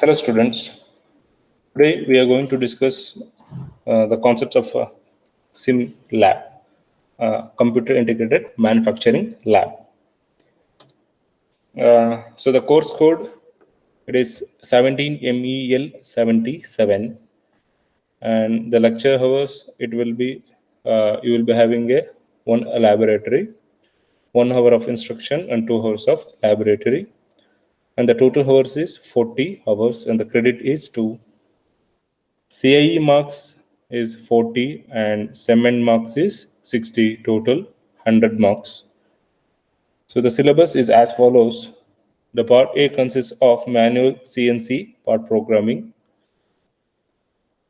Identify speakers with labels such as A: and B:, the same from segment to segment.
A: Hello students, today we are going to discuss the concepts of SIM lab, Computer Integrated Manufacturing Lab. So the course code, it is 17 MEL77, and the lecture hours, it will be, you will be having one laboratory, 1 hour of instruction and 2 hours of laboratory, and the total hours is 40 hours and the credit is 2. CIE marks is 40 and cement marks is 60, total 100 marks. So the syllabus is as follows. The part A consists of manual CNC part programming.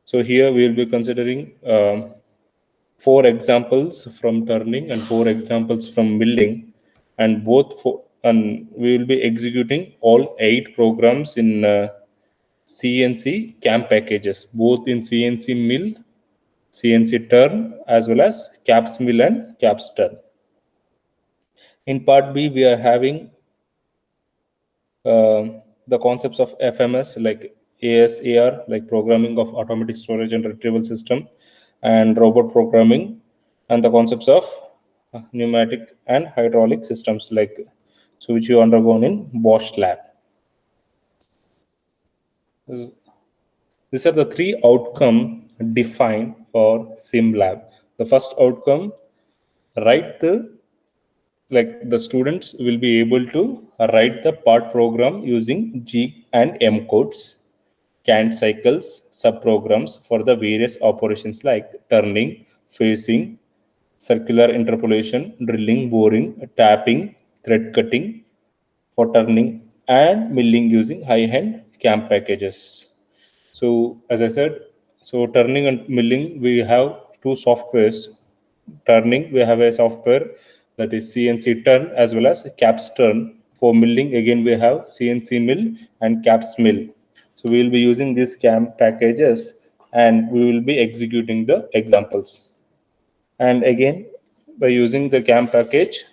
A: So here we will be considering 4 examples from turning and 4 examples from milling, and and we will be executing all 8 programs in CNC CAM packages, both in CNC mill, CNC turn, as well as caps mill and caps turn. In part B, we are having the concepts of FMS like ASAR, like programming of automatic storage and retrieval system, and robot programming, and the concepts of pneumatic and hydraulic systems, like so which you undergone in Bosch lab. These are the 3 outcome defined for sim lab. The first outcome, write the students will be able to write the part program using G and M codes, canned cycles, subprograms for the various operations like turning, facing, circular interpolation, drilling, boring, tapping, thread cutting for turning, and milling using high-end CAM packages. So as I said, so turning and milling, we have 2 softwares. Turning, we have a software that is CNC turn as well as caps turn. For milling, again we have CNC mill and caps mill. So we will be using these CAM packages and we will be executing the examples. And again, by using the CAM package,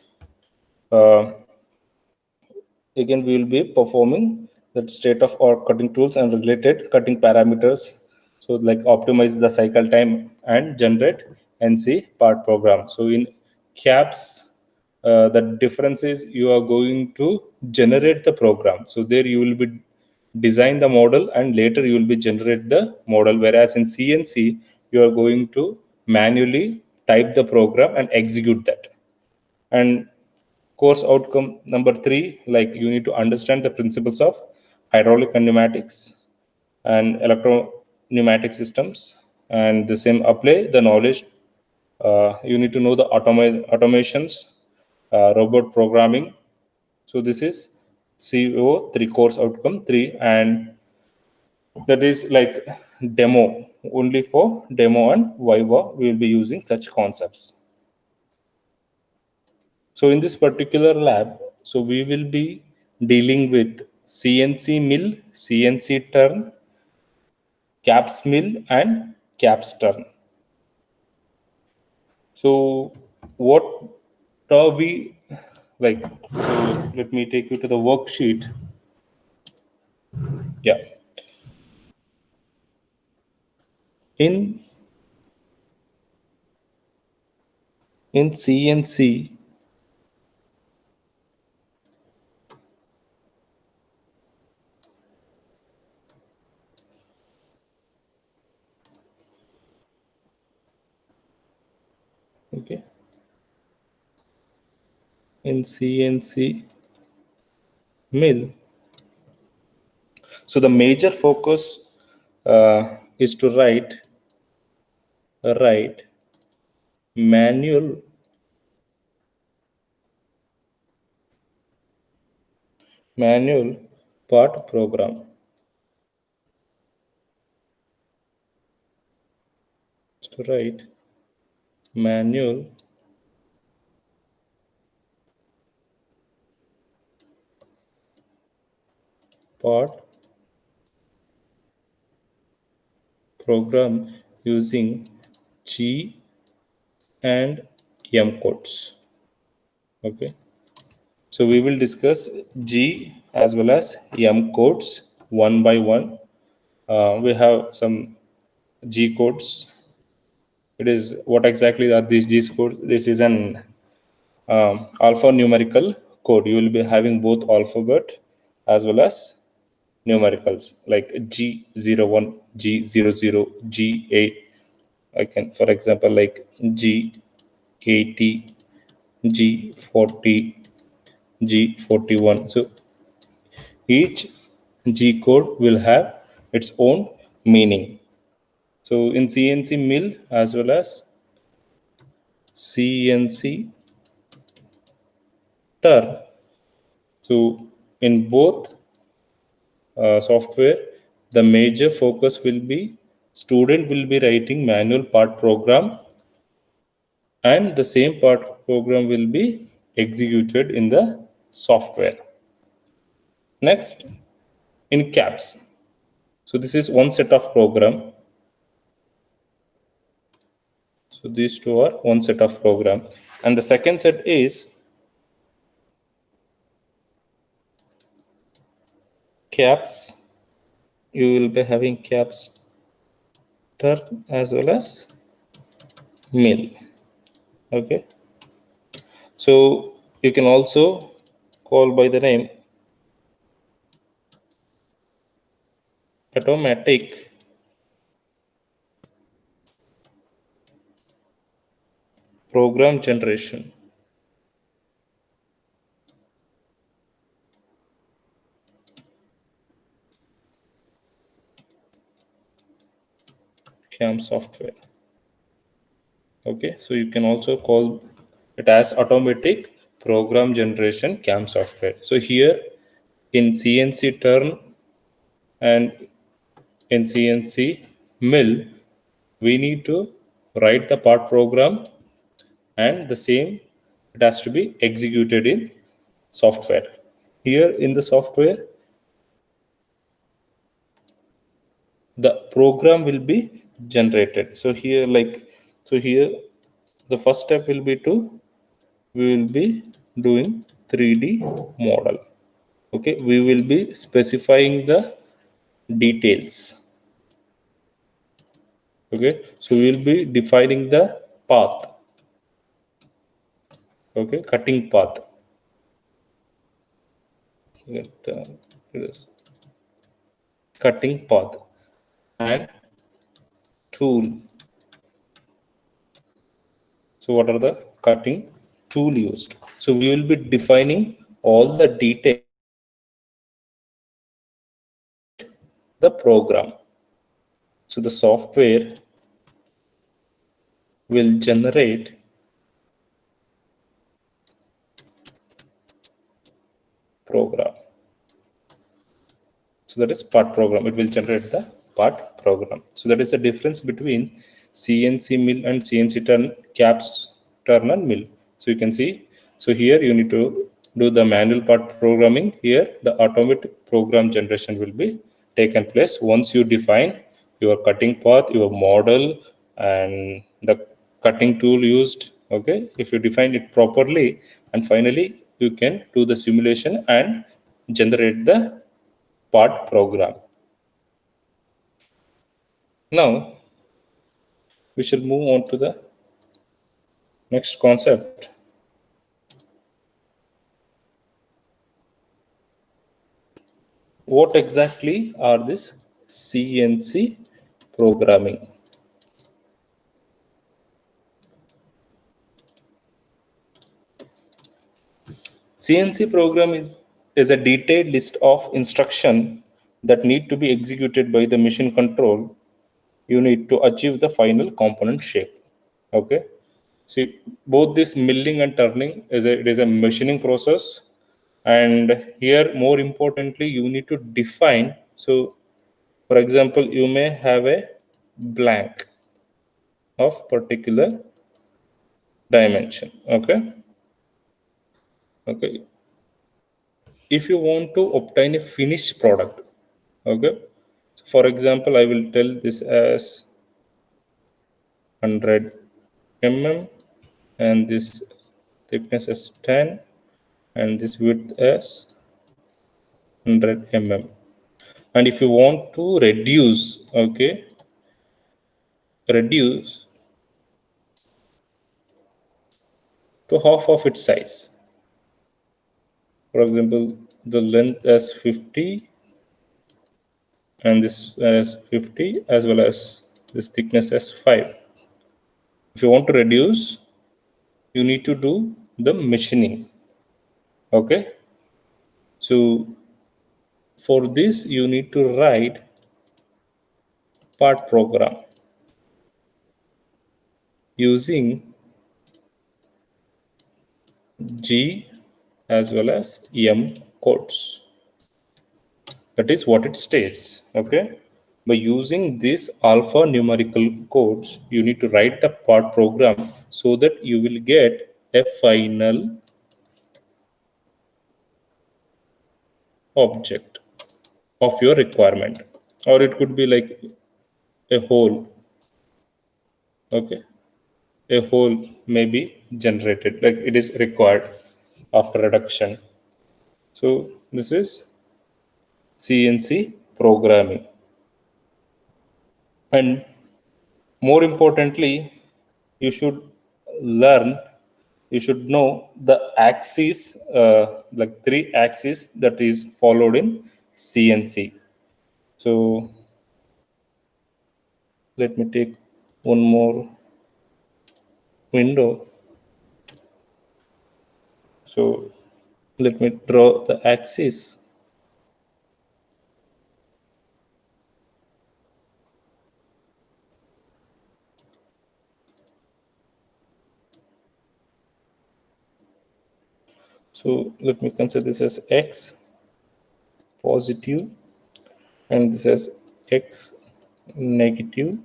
A: again we will be performing that state of art cutting tools and related cutting parameters. So like optimize the cycle time and generate NC part program. So in caps, the difference is you are going to generate the program. So there you will be design the model and later you will be generate the model, whereas in CNC you are going to manually type the program and execute that. And course outcome number 3, like you need to understand the principles of hydraulic and pneumatics and electro pneumatic systems, and the same apply the knowledge. You need to know the automations, robot programming. So this is CO3, course outcome 3, and that is like demo, only for demo and Viva we will be using such concepts. So in this particular lab, so we will be dealing with CNC mill, CNC turn, caps mill, and caps turn. So what are we like? So let me take you to the worksheet. Yeah. In CNC, okay, in CNC mill, so the major focus is to write manual part program. To write manual part program using G and M codes. Okay, so we will discuss G as well as M codes one by one. We have some G codes. It is what exactly are these G codes? This is an alphanumerical code. You will be having both alphabet as well as numericals like G01, G00, G8. I can, for example, like G80, G40, G41. So each G code will have its own meaning. So in CNC mill as well as CNC turn. So in both software, the major focus will be student will be writing manual part program, and the same part program will be executed in the software. Next, in caps. So this is one set of program. So these two are one set of program, and the second set is caps. You will be having caps turn as well as mill. Okay, so you can also call by the name automatic program generation. CAM software. Okay, so you can also call it as automatic program generation CAM software. So here in CNC turn and in CNC mill, we need to write the part program, and the same it has to be executed in software. Here in the software, the program will be generated. So here, the first step will be to we will be doing 3D model. Okay, we will be specifying the details. Okay, so we will be defining the path. Okay, cutting path. It is cutting path and tool. So what are the cutting tool used? So we will be defining all the detail the program. So the software will generate program. So that is part program. It will generate the part program. So that is the difference between CNC mill and CNC turn, caps turn and mill. So you can see, so here you need to do the manual part programming. Here the automatic program generation will be taken place once you define your cutting path, your model, and the cutting tool used. Okay, if you define it properly, and finally you can do the simulation and generate the part program. Now we shall move on to the next concept. What exactly are this CNC programming? CNC program is a detailed list of instruction that need to be executed by the machine control unit to achieve the final component shape. Okay. See, both this milling and turning it is a machining process, and here more importantly you need to define. So for example, you may have a blank of particular dimension. Okay, if you want to obtain a finished product, okay, so for example I will tell this as 100 mm, and this thickness as 10, and this width as 100 mm. And if you want to reduce, okay, reduce to half of its size. For example, the length as 50 and this as 50 as well as this thickness as 5. If you want to reduce, you need to do the machining. Okay. So for this, you need to write part program using G as well as M codes. That is what it states. Okay. By using these alphanumerical codes, you need to write the part program so that you will get a final object of your requirement. Or it could be like a whole. Okay. A whole may be generated, like it is required after reduction. So this is CNC programming. And more importantly, you should learn, you should know the axis, like 3 axes that is followed in CNC. So let me take one more window. So let me draw the axis. So let me consider this as X positive and this as X negative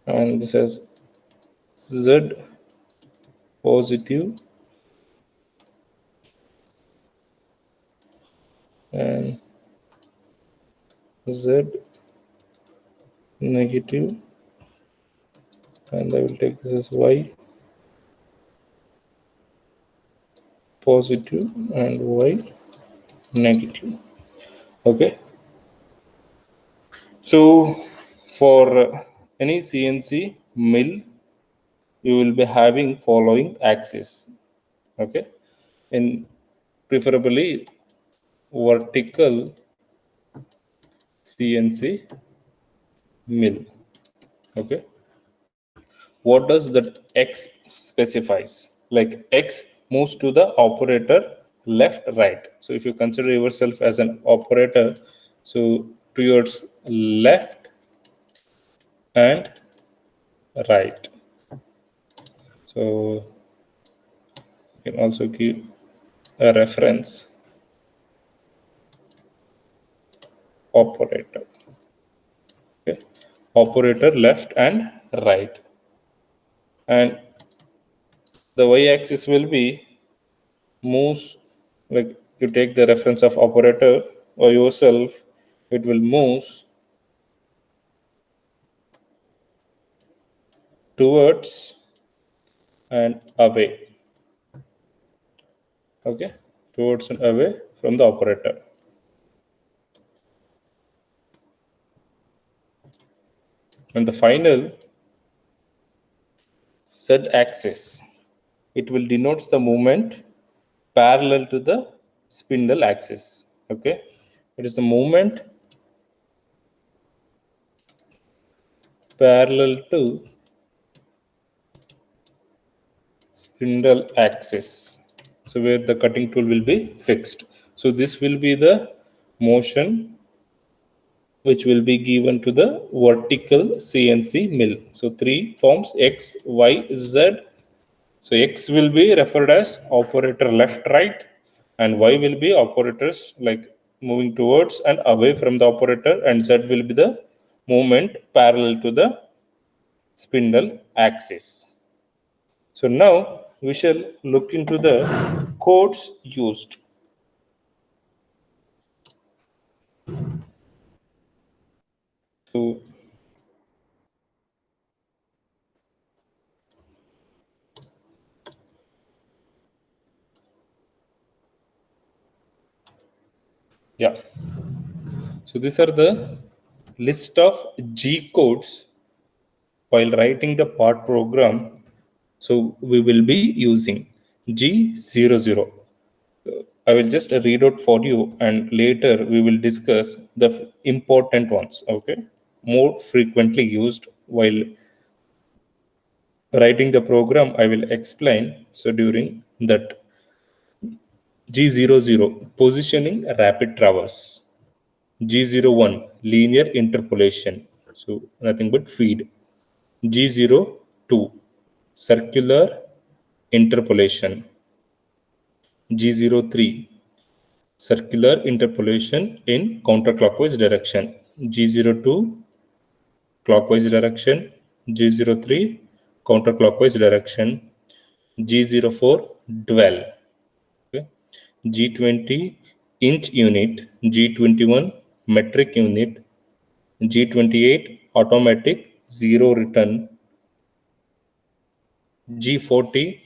A: and this as Z positive and Z negative, and I will take this as Y positive and Y negative. Okay. So for any CNC mill, you will be having following axis. Okay. In preferably vertical CNC mill. Okay. What does that X specifies? Like X moves to the operator left, right. So if you consider yourself as an operator, so to your left and right. So you can also give a reference operator. Okay. Operator left and right. And the y-axis will be moves, like you take the reference of operator or yourself, it will move towards and away. Okay, towards and away from the operator. And the final Z axis, it will denotes the movement parallel to the spindle axis. Okay, it is the movement parallel to spindle axis. So where the cutting tool will be fixed. So this will be the motion which will be given to the vertical CNC mill. So 3 forms X, Y, Z. So X will be referred as operator left, right, and Y will be operators like moving towards and away from the operator, and Z will be the movement parallel to the spindle axis. So now we shall look into the codes used. So yeah. So these are the list of G codes while writing the part program. So we will be using G00. I will just read out for you, and later we will discuss the important ones, okay? More frequently used while writing the program, I will explain. So during that G00, positioning rapid traverse. G01, linear interpolation. So nothing but feed. G02, circular interpolation. G03, circular interpolation in counterclockwise direction. G02, clockwise direction. G03, counterclockwise direction. G04, dwell. Okay. G20, inch unit. G21, metric unit. G28, automatic zero return. G40,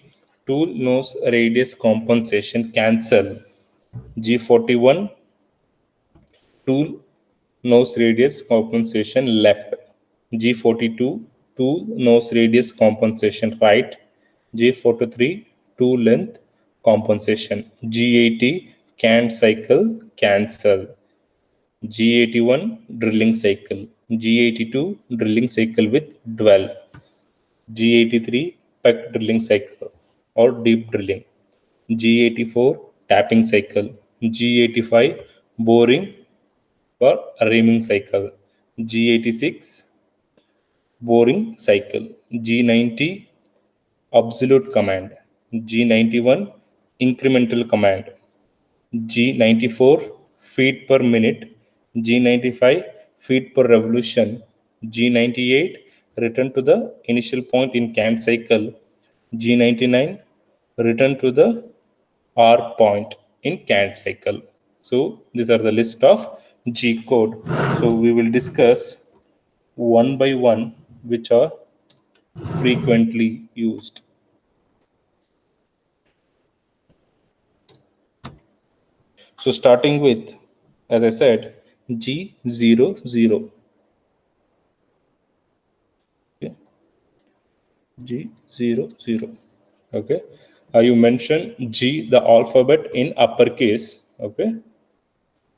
A: tool nose radius compensation cancel. G41, tool nose radius compensation left. G42, tool nose radius compensation right. G43, tool length compensation. G80, canned cycle cancel. G81, drilling cycle. G82, drilling cycle with dwell. G83, peck drilling cycle or deep drilling. G84, tapping cycle. G85, boring or reaming cycle. G86, boring cycle. G90, absolute command. G91, incremental command. G94, feet per minute. G95, feet per revolution. G98, return to the initial point in canned cycle. G99, return to the R point in canned cycle. So these are the list of G code. So we will discuss one by one which are frequently used. So starting with, as I said, G00. Okay. G00. Okay. You mention G, the alphabet in uppercase. Okay.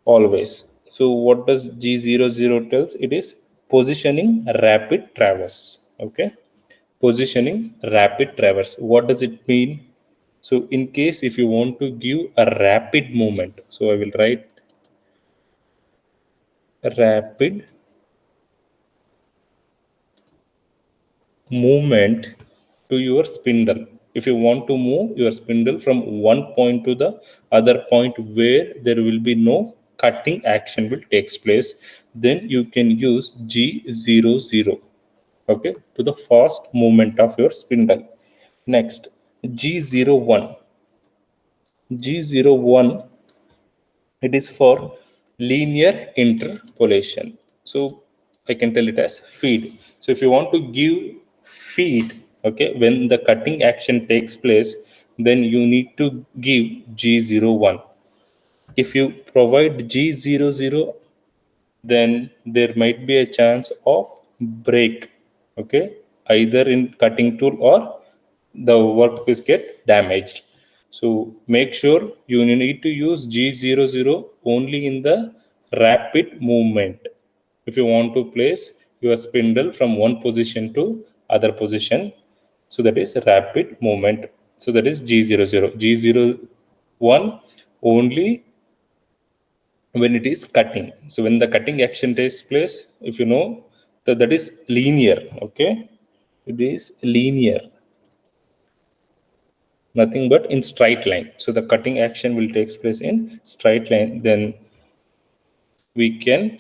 A: Always. So what does G00 tells? It is positioning rapid traverse. Okay. Positioning rapid traverse. What does it mean? So in case if you want to give a rapid movement, so I will write rapid movement to your spindle. If you want to move your spindle from one point to the other point where there will be no cutting action will takes place, then you can use G00, okay, to the fast movement of your spindle. Next, G01. G01, it is for linear interpolation. So I can tell it as feed. So if you want to give feed, okay, when the cutting action takes place, then you need to give G01. If you provide G00, then there might be a chance of break, okay, either in cutting tool or the workpiece get damaged. So make sure you need to use G00 only in the rapid movement. If you want to place your spindle from one position to other position, so that is rapid movement. So that is G00. G01 only when it is cutting. So when the cutting action takes place, if you know that is linear, okay, it is linear, nothing but in straight line. So the cutting action will takes place in straight line. Then we can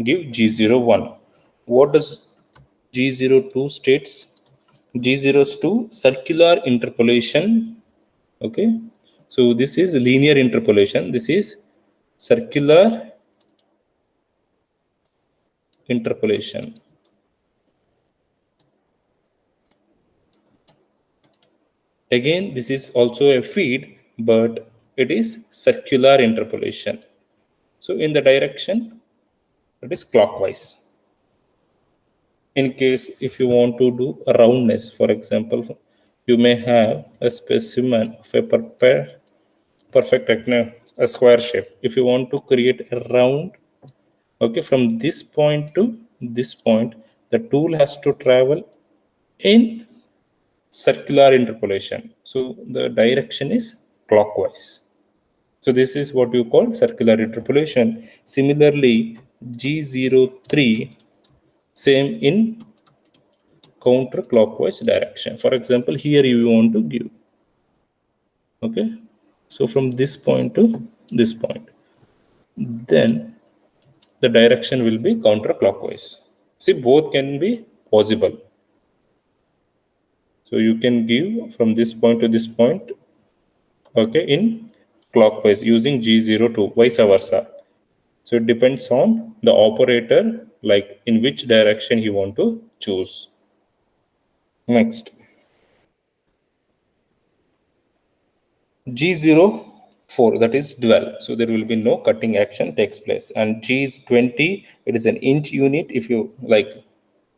A: give G01. What does G02 states? G02 circular interpolation. Okay, so this is linear interpolation. This is circular interpolation. Again, this is also a feed, but it is circular interpolation. So in the direction that is clockwise. In case if you want to do a roundness, for example, you may have a specimen of a perfect rectangle, a square shape. If you want to create a round, okay, from this point to this point, the tool has to travel in circular interpolation, so the direction is clockwise. So this is what you call circular interpolation. Similarly, G03, same in counterclockwise direction. For example, here you want to give, okay, so from this point to this point, then the direction will be counterclockwise. See, both can be possible. So you can give from this point to this point, okay, in clockwise using G02, vice versa. So it depends on the operator, like in which direction you want to choose. Next, G04, that is dual. So there will be no cutting action takes place. And G20, it is an inch unit if you like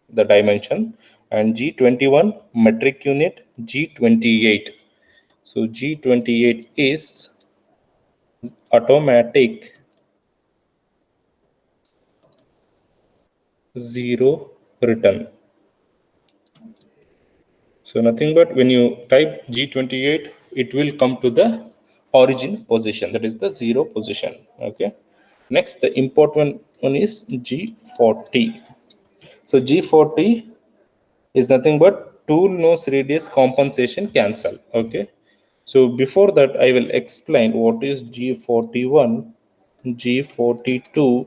A: the dimension. And G21 metric unit, G28. So G28 is automatic zero return. So nothing but when you type G28, it will come to the origin position, that is the zero position. Okay. Next, the important one is G40. So G40 is nothing but tool nose radius compensation cancel. Okay. So before that, I will explain what is G41, G42,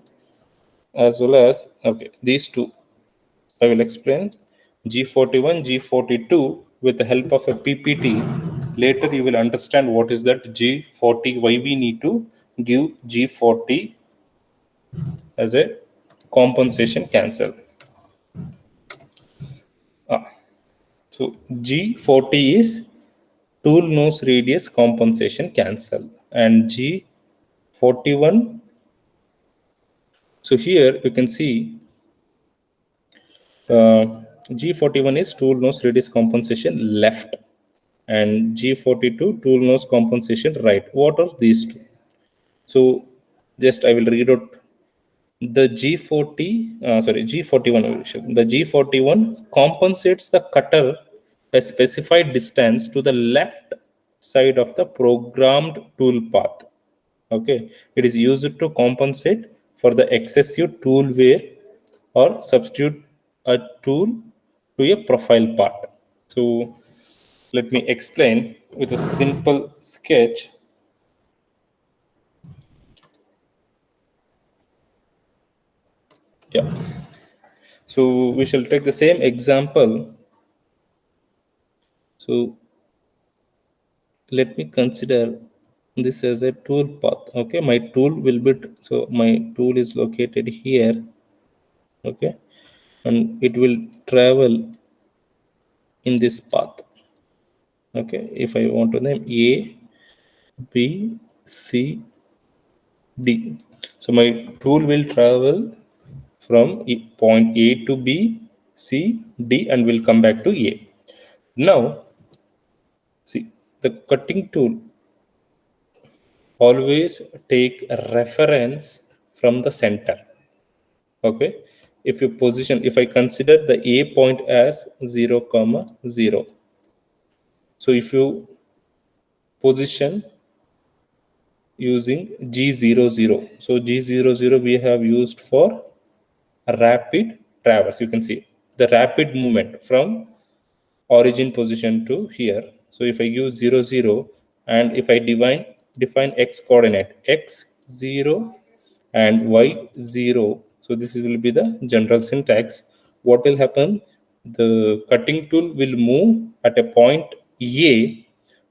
A: as well as, okay, these two I will explain. G41, G42 with the help of a PPT. Later you will understand what is that G40, why we need to give G40 as a compensation cancel. So G40 is tool nose radius compensation cancel, and G41, so here you can see G41 is tool nose radius compensation left, and G42 tool nose compensation right. What are these two? So just I will read out the G40, G41. The G41 compensates the cutter a specified distance to the left side of the programmed tool path. Okay, it is used to compensate for the excessive tool wear or substitute a tool to a profile part. So let me explain with a simple sketch. Yeah. So we shall take the same example. So let me consider this as a tool path. Okay, my tool will be, so my tool is located here. Okay, and it will travel in this path. Okay, if I want to name A, B, C, D. So my tool will travel from point A to B, C, D, and will come back to A. Now, see, the cutting tool always take a reference from the center. Okay, if you position, if I consider the A point as 0 comma 0, so if you position using G00, so G00 we have used for rapid traverse. You can see the rapid movement from origin position to here. So if I use 0 0, and if I define x coordinate x 0 and y 0, so this will be the general syntax. What will happen? The cutting tool will move at a point A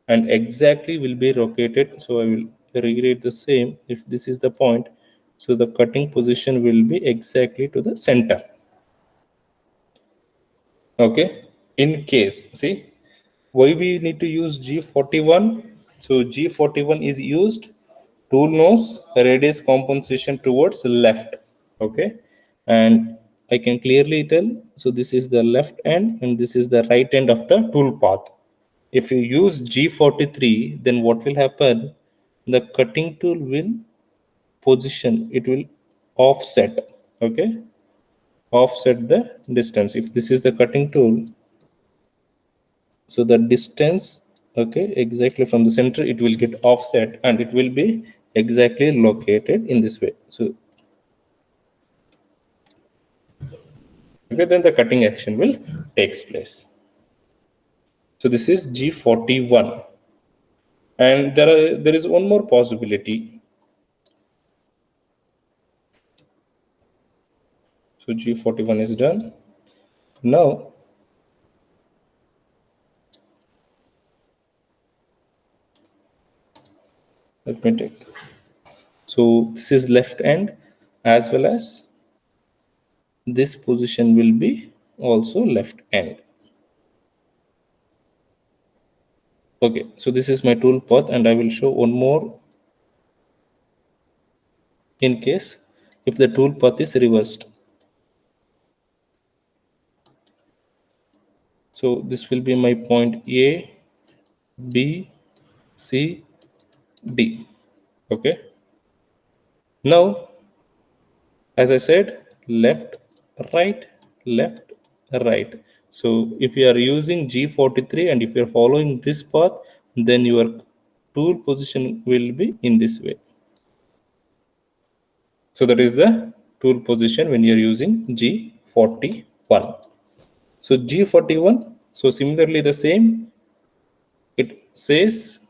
A: and exactly will be located. So I will rewrite the same. If this is the point, so the cutting position will be exactly to the center. Okay, in case, see, why we need to use G41? So G41 is used tool nose radius compensation towards left. Okay, and I can clearly tell. So this is the left end and this is the right end of the tool path. If you use G43, then what will happen? The cutting tool will position, it will offset, okay? Offset the distance. If this is the cutting tool, so the distance, okay, exactly from the center, it will get offset and it will be exactly located in this way. So, okay, then the cutting action will takes place. So this is G41. And there is one more possibility. So G41 is done. Now let me take. So this is left end as well as this position will be also left end. Okay, so this is my tool path and I will show one more in case if the tool path is reversed. So this will be my point A, B, C, D. Okay. Now, as I said, left, left, right. So if you are using G43 and if you are following this path, then your tool position will be in this way. So that is the tool position when you are using G41. So G41, so similarly the same, it says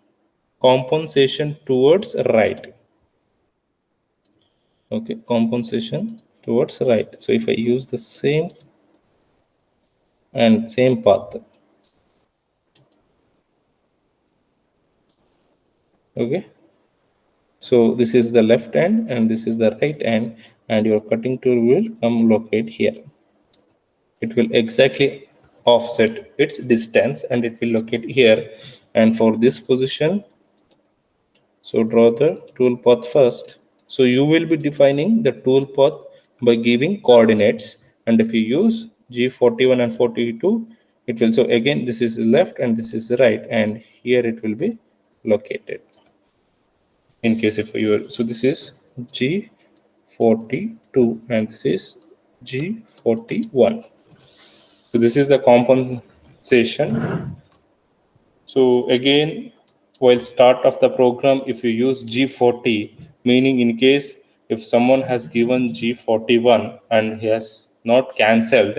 A: compensation towards right. Okay, compensation towards right. So if I use the same and same path, okay, so this is the left hand and this is the right hand, and your cutting tool will come locate here. It will exactly offset its distance and it will locate here. And for this position, so draw the tool path first. So you will be defining the tool path by giving coordinates. And if you use G41 and 42, it will, so again, this is left and this is right. And here it will be located. In case if you are, so this is G42 and this is G41. So this is the compensation. So again, while start of the program, if you use G40, meaning in case if someone has given G41 and he has not cancelled,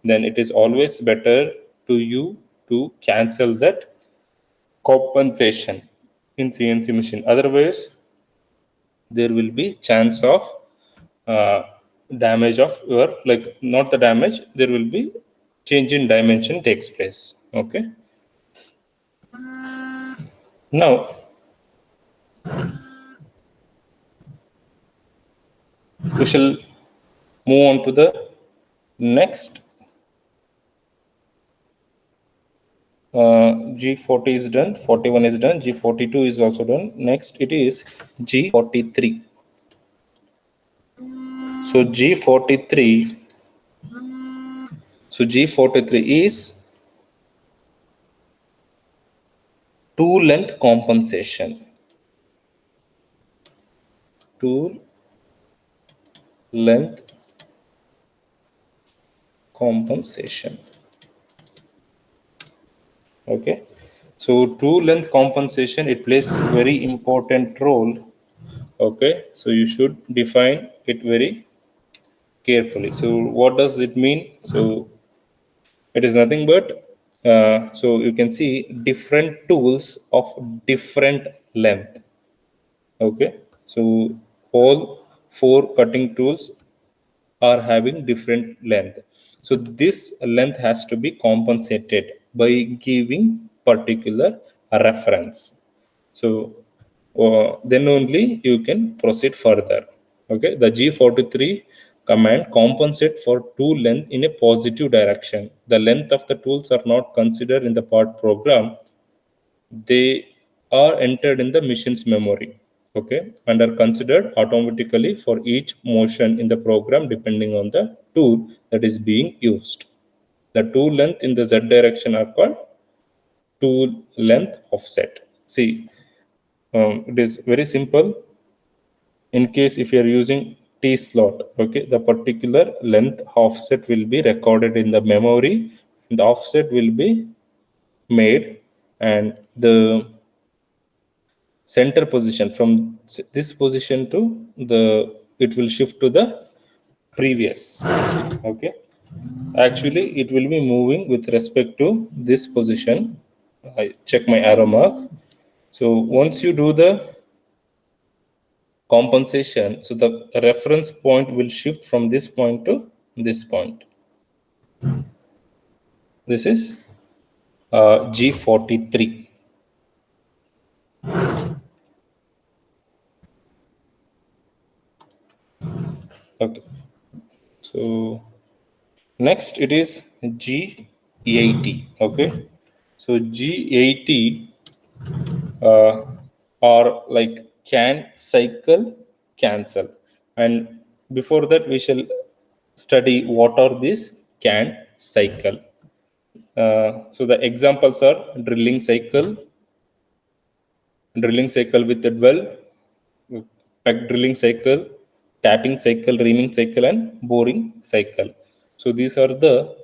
A: then it is always better to you to cancel that compensation in CNC machine. Otherwise, there will be chance of uh, damage of your, like, not the damage, there will be change in dimension takes place. Okay. Now we shall move on to the next. G40 is done, 41 is done, G42 is also done. Next it is G43. So G43, so G43 is tool length compensation. Tool length compensation. Okay. So tool length compensation, it plays very important role. Okay. So you should define it very carefully. So what does it mean? So it is nothing but so you can see different tools of different length. Okay, so all four cutting tools are having different length. So this length has to be compensated by giving particular reference. So then only you can proceed further. Okay, the G43 command compensate for tool length in a positive direction. The length of the tools are not considered in the part program, they are entered in the machine's memory. okay, and are considered automatically for each motion in the program depending on the tool that is being used. The tool length in the z direction are called tool length offset. See, it is very simple. In case if you are using t slot, okay, the particular length offset will be recorded in the memory. The offset will be made, and the center position from this position to the, it will shift to the previous, okay. Actually it will be moving with respect to this position. I check my arrow mark. So once you do the compensation, so the reference point will shift from this point to this point. This is G43. Okay, so next it is G80. Okay, so G80 are like can, cycle, cancel. And before that we shall study what are these can, cycle. So the examples are drilling cycle with the well, peg drilling cycle, tapping cycle, reaming cycle, and boring cycle. So these are the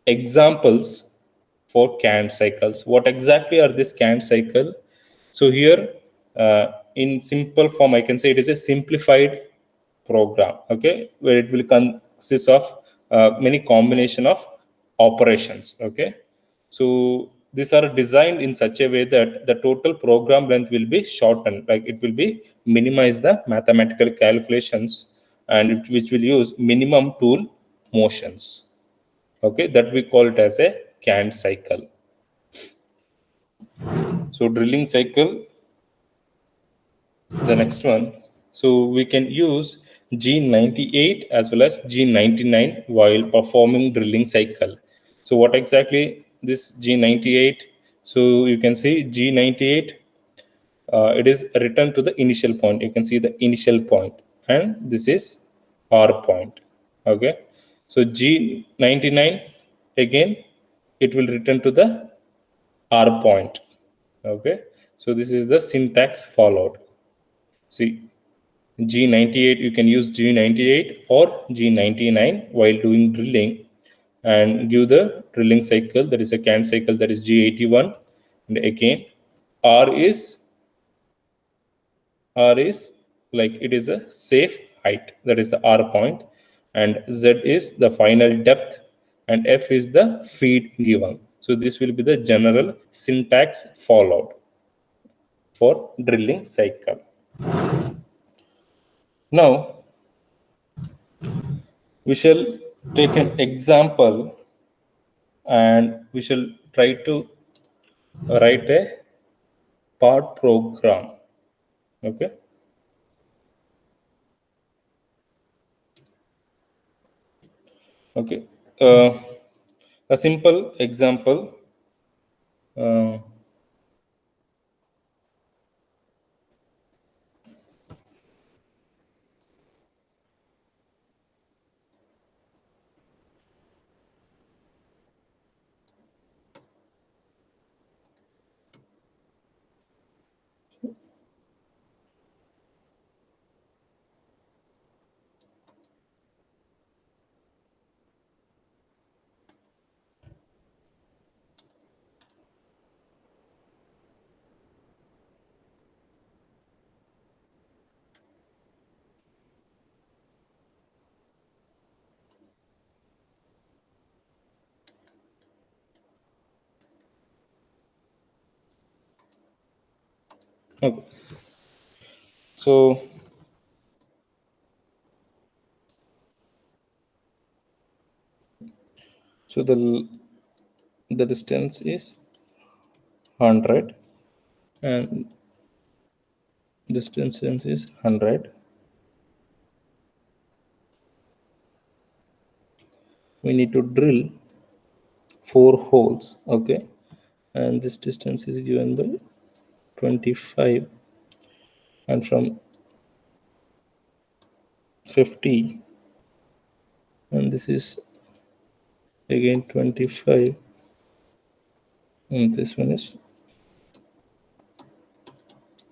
A: examples for canned cycles. What exactly are this canned cycle? So here, in simple form, I can say it is a simplified program, okay, where it will consist of many combination of operations, okay. So these are designed in such a way that the total program length will be shortened, like it will be minimize the mathematical calculations, and which will use minimum tool motions, okay, that we call it as a canned cycle. So drilling cycle, the next one. So we can use G98 as well as G99 while performing drilling cycle. So what exactly this G98? So you can see G98, it is returned to the initial point. You can see the initial point, and this is R point. Okay, so G99 again, it will return to the R point. Okay, so this is the syntax followed. See, G98, you can use G98 or G99 while doing drilling, and give the drilling cycle, that is a can cycle, that is G81. And again, R is like it is a safe height, that is the R point, and Z is the final depth, and F is the feed given. So this will be the general syntax followed for drilling cycle. Now we shall take an example, and we shall try to write a part program. Okay, okay. uh, a simple example. uh, okay. So the distance is 100, and this distance is 100. We need to drill 4 holes, okay, and this distance is given by 25, and from 50, and this is again 25, and this one is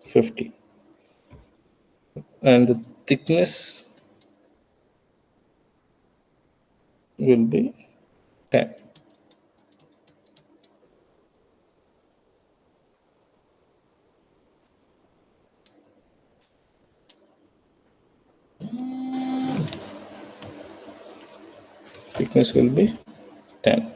A: 50, and the thickness will be 10. Thickness will be 10.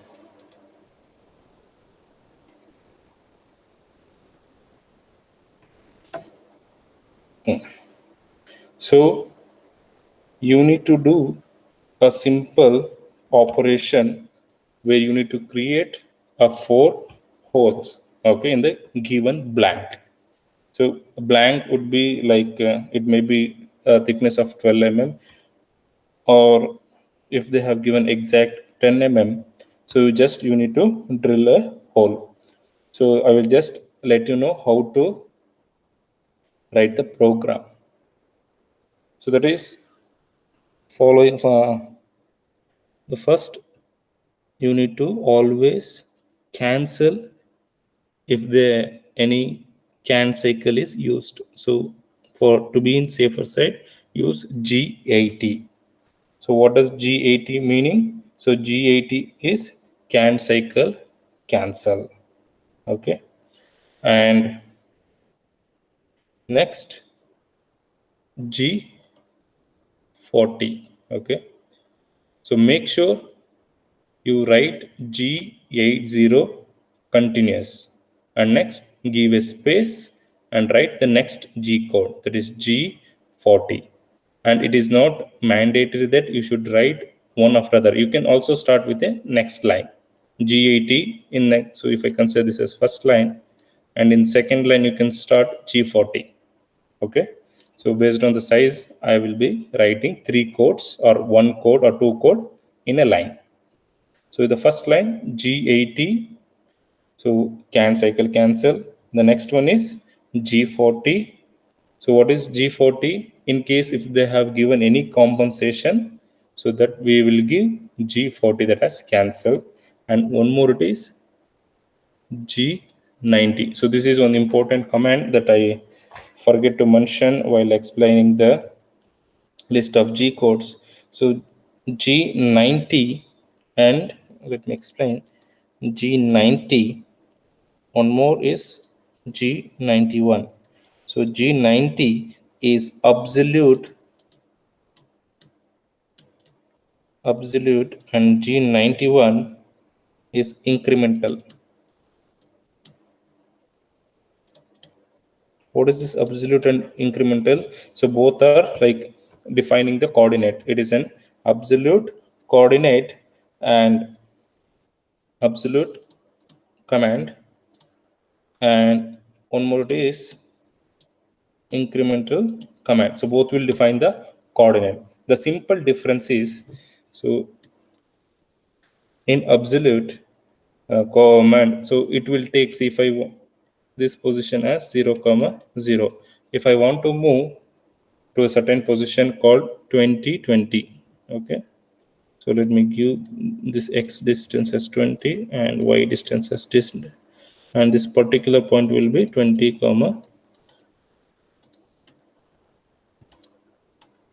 A: So you need to do a simple operation where you need to create a 4 holes, okay, in the given blank. So blank would be like it may be a thickness of 12 mm, or if they have given exact 10 mm, so you need to drill a hole. So I will just let you know how to write the program. So that is following the first, you need to always cancel if the any can cycle is used. So for to be in safer side, use G80. So what does G80 meaning? So G80 is can cycle cancel. Okay. And next G40. Okay. So make sure you write G80 continuous, and next give a space and write the next G code, that is G40. And it is not mandatory that you should write one after other. You can also start with a next line G80 in next. So if I consider this as first line, and in second line you can start G40. Okay, so based on the size I will be writing 3 codes or 1 code or 2 code in a line. So the first line G80, so can cycle cancel. The next one is G40. So what is G40? In case if they have given any compensation, so that we will give G40, that has cancel. And one more, it is G90. So this is one important command that I forget to mention while explaining the list of G codes. So G90, and let me explain. G90, one more is G91. So G90 is absolute, and G91 is incremental. What is this absolute and incremental? So both are like defining the coordinate. It is an absolute coordinate and absolute command, and one more it is incremental command. So both will define the coordinate. The simple difference is, so in absolute command, so it will take, see, if I this position as 0 comma 0, if I want to move to a certain position called 2020. Okay, so let me give this x distance as 20 and y distance as this, and this particular point will be 20 comma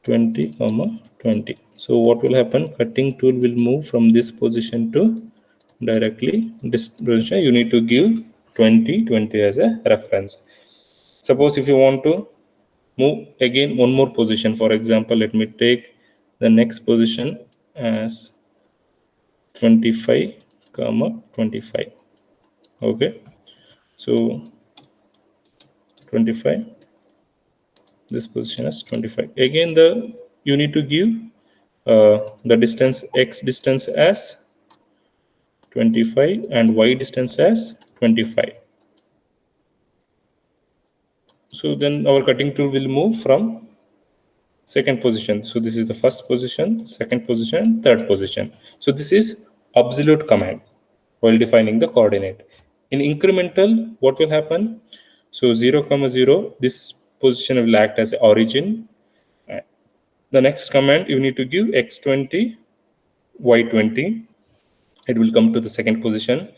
A: 20 comma 20. So what will happen, cutting tool will move from this position to directly this position. You need to give 20 as a reference. Suppose if you want to move again one more position, for example, let me take the next position as 25 comma 25. Okay, so 25, this position is 25. Again, the you need to give the distance, x distance as 25 and y distance as 25. So then our cutting tool will move from second position. So this is the first position, second position, third position. So this is absolute command while defining the coordinate. In incremental, what will happen? So 0 comma 0, this position will act as origin. The next command, you need to give x20, y20. It will come to the second position.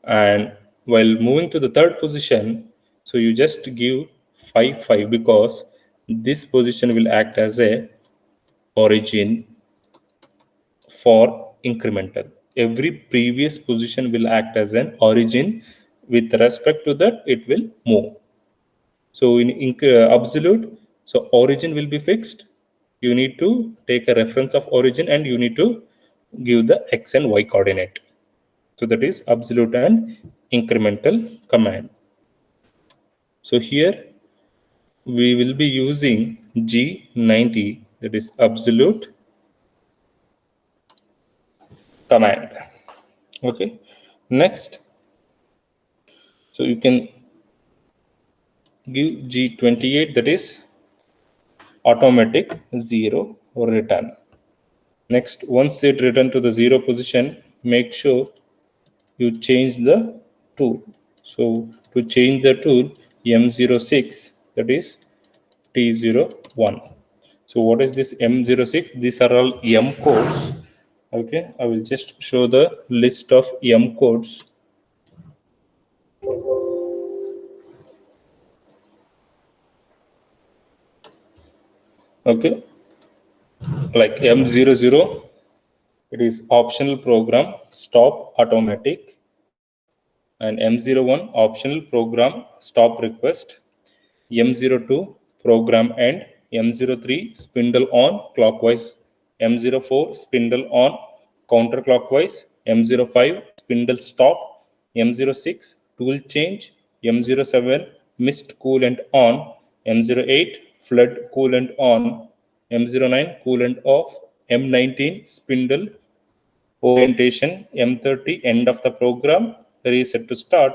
A: And while moving to the third position, so you just give 5, 5, because this position will act as a origin for incremental. Every previous position will act as an origin. With respect to that, it will move. So in absolute, so origin will be fixed. You need to take a reference of origin and you need to give the x and y coordinate. So that is absolute and incremental command. So here we will be using G90, that is absolute command. Okay. Next, so you can give G28, that is automatic 0 return. Next, once it return to the 0 position, make sure you change the tool. So to change the tool, M06, that is T01. So what is this M06? These are all M codes. Okay, I will just show the list of M codes. Okay, like M00, it is optional program stop automatic, and M01 optional program stop request, M02 program end, M03 spindle on clockwise, M04 spindle on counterclockwise, M05 spindle stop, M06 tool change, M07 mist coolant on, M08 flood coolant on, M09 coolant off, M19 spindle orientation, M30 end of the program, reset to start,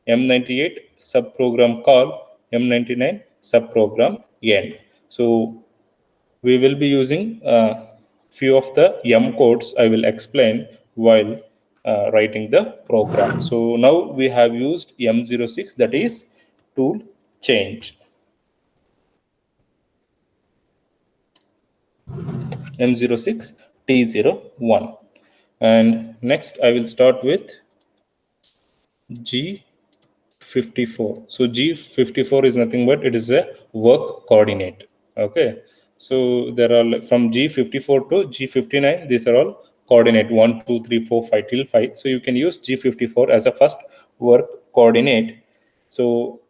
A: M98 subprogram call, M99 subprogram end. So we will be using few of the M codes I will explain while writing the program. So now we have used M06, that is tool change. M06 T01. And next I will start with G54. So G54 is nothing but it is a work coordinate. Okay. So there are from G54 to G59, these are all coordinate 1, 2, 3, 4, 5 till 5. So you can use G54 as a first work coordinate. So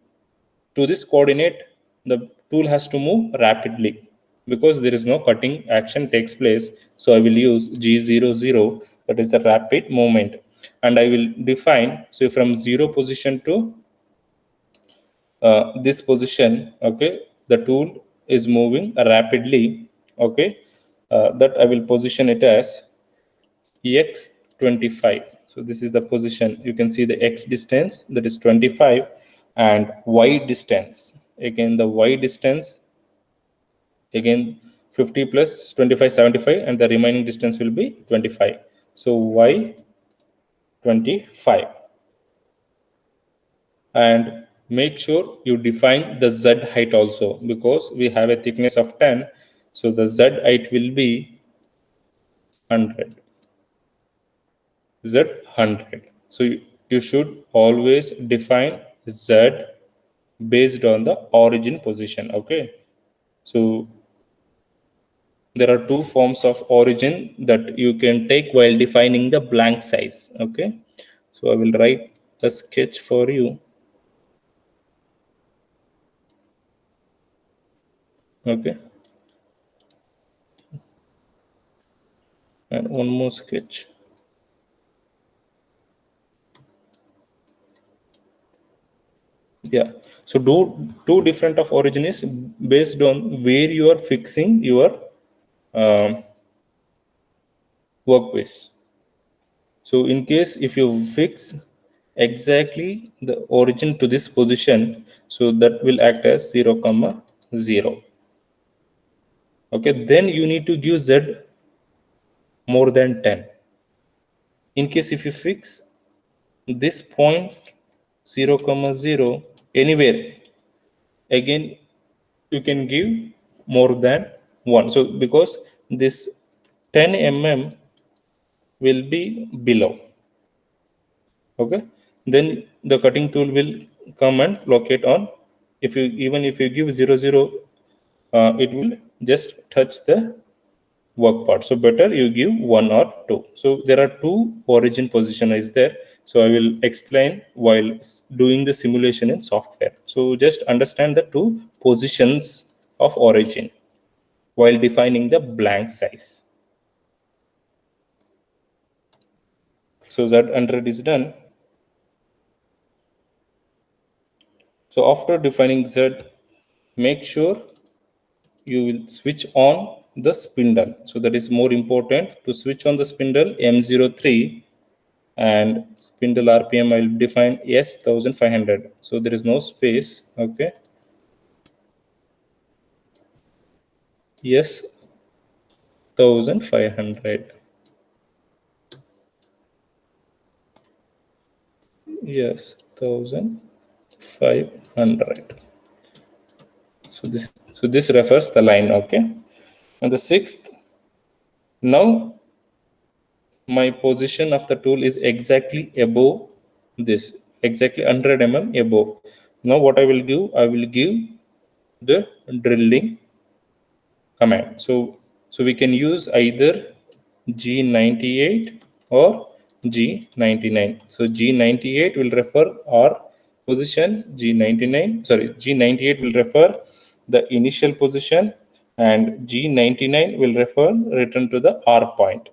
A: to this coordinate, the tool has to move rapidly because there is no cutting action takes place. So I will use G00, that is a rapid movement, and I will define, so from 0 position to this position, okay, the tool is moving rapidly, okay, that I will position it as x25. So this is the position. You can see the x distance, that is 25, and y distance, again the y distance, again 50 plus 25, 75, and the remaining distance will be 25. So y 25. And make sure you define the z height also, because we have a thickness of 10, so the z height will be 100. Z 100. So you should always define Z based on the origin position. Okay. So there are two forms of origin that you can take while defining the blank size. Okay. So I will write a sketch for you. Okay. And one more sketch. Yeah. So two different of origin is based on where you are fixing your workpiece. So in case if you fix exactly the origin to this position, so that will act as 0, 0. Okay, then you need to give Z more than 10. In case if you fix this point 0, 0 anywhere, again you can give more than one. So because this 10 mm will be below, okay, then the cutting tool will come and locate on. If you, even if you give 0 0, it will just touch the work part. So better you give 1 or 2. So there are two origin position is there. So I will explain while doing the simulation in software. So just understand the two positions of origin while defining the blank size. So Z100 is done. So after defining Z, make sure you will switch on the spindle. So that is more important. To switch on the spindle, M03, and spindle RPM I will define S 1500. So there is no space. Okay. Yes, 1500. Yes, 1500. So this refers the line. Okay. And the sixth, now my position of the tool is exactly above this, exactly 100 mm above. Now what I will give, I will give the drilling command. So we can use either G98 or G99. So G98 will refer our position, G99, sorry, G98 will refer the initial position, and G99 will refer return to the R point.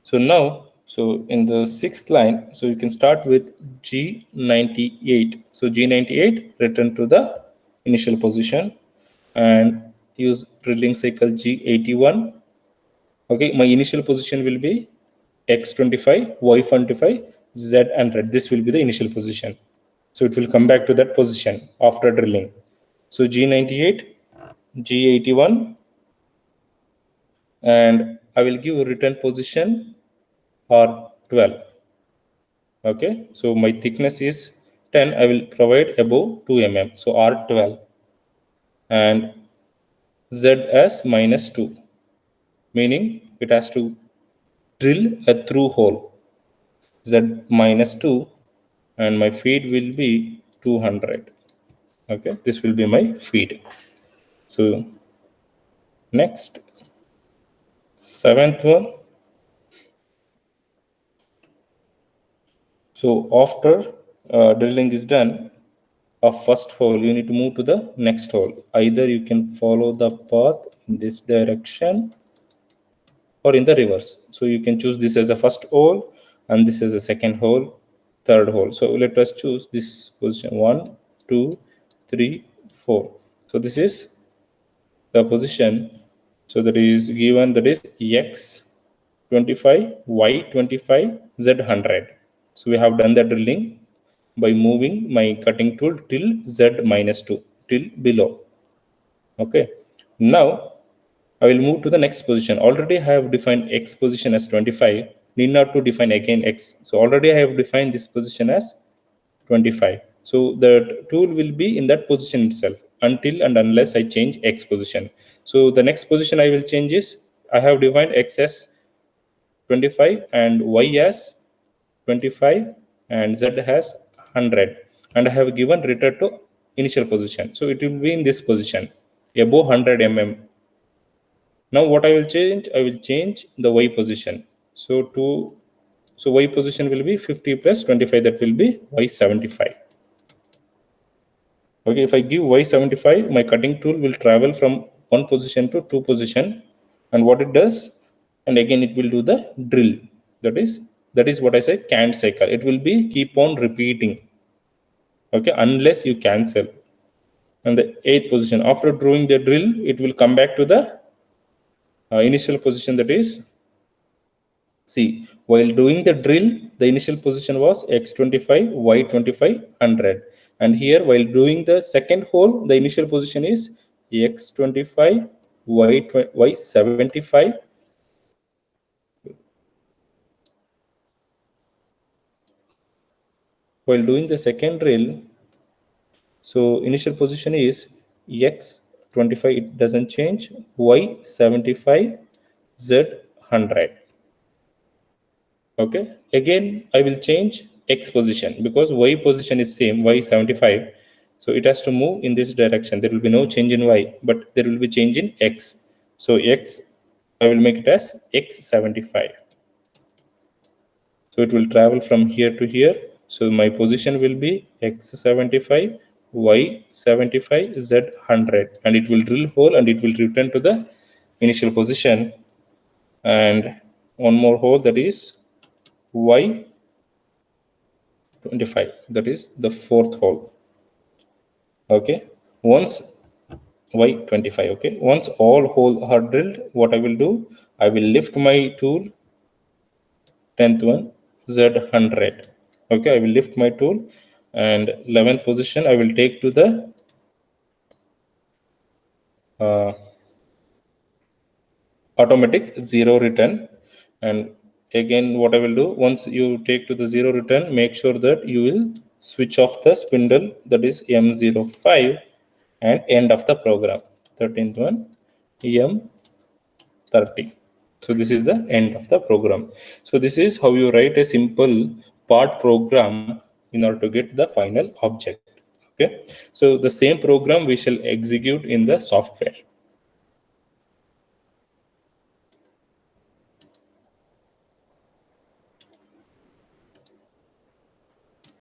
A: So now, so in the sixth line, so you can start with G98. So G98 return to the initial position and use drilling cycle G81. Okay, my initial position will be X25, Y25, Z100. This will be the initial position. So it will come back to that position after drilling. So G98, G81, and I will give a return position R12. Okay, so my thickness is 10. I will provide above 2 mm. So R12 and Z as -2, meaning it has to drill a through hole. Z -2, and my feed will be 200. Okay, this will be my feed. So next, seventh one. So after drilling is done of first hole, you need to move to the next hole. Either you can follow the path in this direction or in the reverse. So you can choose this as a first hole and this as a second hole, third hole. So let us choose this position 1, 2, 3, 4. So this is the position. So that is given, that is X25, Y25, Z100. So we have done the drilling by moving my cutting tool till Z-2, till below. Okay. Now I will move to the next position. Already I have defined X position as 25. Need not to define again X. So already I have defined this position as 25. So the tool will be in that position itself until and unless I change X position. So the next position I will change is, I have defined X as 25 and Y as 25 and Z has 100, and I have given return to initial position. So it will be in this position above 100 mm. Now what I will change? I will change the Y position. So Y position will be 50 plus 25, that will be Y75. Okay, if I give Y75, my cutting tool will travel from one position to two position, and what it does, and again it will do the drill. That is what I say, canned cycle. It will be keep on repeating. Okay, unless you cancel. And the eighth position, after doing the drill, it will come back to the initial position, that is, see, while doing the drill, the initial position was X25, Y25, 100. And here, while doing the second hole, the initial position is X25, Y75. While doing the second drill, so initial position is X 25, it doesn't change. Y 75, Z 100. Okay, again I will change X position because Y position is same, Y 75. So it has to move in this direction. There will be no change in Y, but there will be change in X. So X, I will make it as X 75. So it will travel from here to here. So my position will be X 75, Y 75, Z 100, and it will drill hole and it will return to the initial position. And one more hole, that is Y 25, that is the fourth hole. Okay, once Y 25. Okay, once all holes are drilled, what I will do, I will lift my tool, 10th one, Z 100. Okay, I will lift my tool, and 11th position I will take to the automatic zero return. And again, what I will do, once you take to the zero return, make sure that you will switch off the spindle, that is M05, and end of the program. 13th one, M30. So this is the end of the program. So this is how you write a simple part program in order to get the final object. Okay, so the same program we shall execute in the software.